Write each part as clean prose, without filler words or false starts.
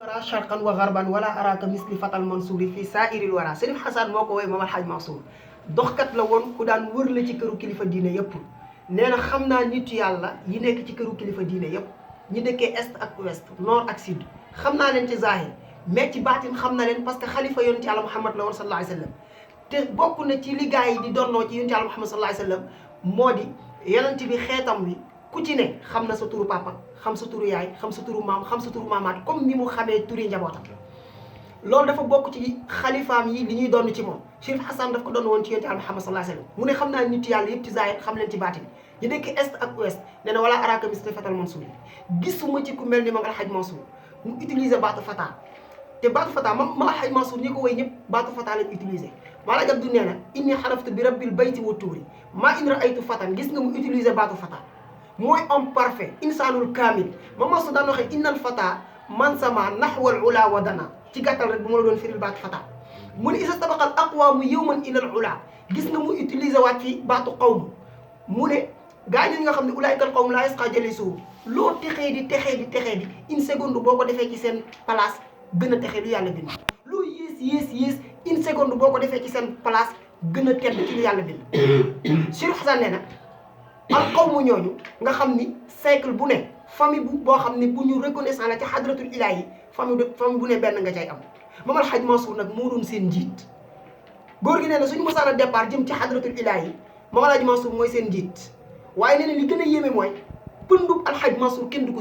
ara sharqan wa gharban wala araka misli fatal mansuri fi sa'iril wara Serif Xasan moo ko woy Maam Alxaaj Mansour doxkat la woon ku daan wër la ci këru kilifa diine yëpp nee na xam naa nit yàlla yi nekk ci këru kilifa diine yëpp ñi dëkkee est ak ouest nord ak sud xam naa leen ci zahir mais ci baatin xam na leen parce que xalifa yonent yàlla Muhammad la woon sallallahu alayhi wa sallam te bokk na ci li gars yi di donnoo ci yonent yàlla Muhammad sallallahu alayhi wa sallam moo di yonent bi xeetam wi ku ci ne xam na sa turu papa xam sa turu yaay xam sa turu maam xam sa turu maamaat comme ni mu xamee turi njabootam loolu dafa bokk ci xalifaam yi li ñuy donn ci moom Serif Xasan daf ko doon woon ci yonent yàlla Muhammad sallallahu alayhi wa sallam mu ne xam naa nit yàlla yëpp ci zahir xam leen ci baatin ñu nekk est ak ouest nee na wala araka misli fatal Mansour gisuma ci ku mel ni Maam Alxaaj Mansour mu utiliser baatu fata te baatu fata Maam Alxaaj Mansour ñi ko woy ñëpp baatu fata lañ utiliser wala jab du nee na inni xalaftu bi rabbil bayti wa tuuri maa in raaytu fatan gis nga mu utiliser baatu fata mooy homme parfait insanul kaamil Maam Mansour daan waxee innal fata man sama naxwal ula wa dana ci gàttal rek bu ma la doon firil baatu fata mu ne isa tabaqal aqwaamu yawman ilal ula gis nga mu utiliser waat fi baatu qawm mu ne gaa ñi nga xam ne ulaykal qawm laa yasqa jalisuhum loo texee di une seconde boo ko defee ci seen place gën a texee lu yàlla bind loo yées une seconde boo ko defee ci seen place gën a tedd ci lu yàlla bind Serif Xasan nee na al qawmu ñooñu nga xam ni siècle bu ne famille boo xam ne bu ñu reconnaissant la ci hadratul ilahi famille bu ne benn nga cay am Maam Alxaaj Mansour nag moo doon seen njiit góor gi nee na suñu mosaan a départ jëm ci hadratul ilahi Maam Alxaaj Mansour mooy seen njiit waaye nee na li gën a yéeme mooy pëndub Alxaaj Mansour kenn du ko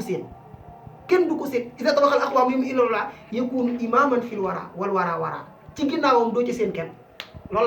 seen isa tabaxal aqwaam yum ilalla yakunu imaman fil wara wal wara ci ginnaawam doo ci seen kenn loolu lay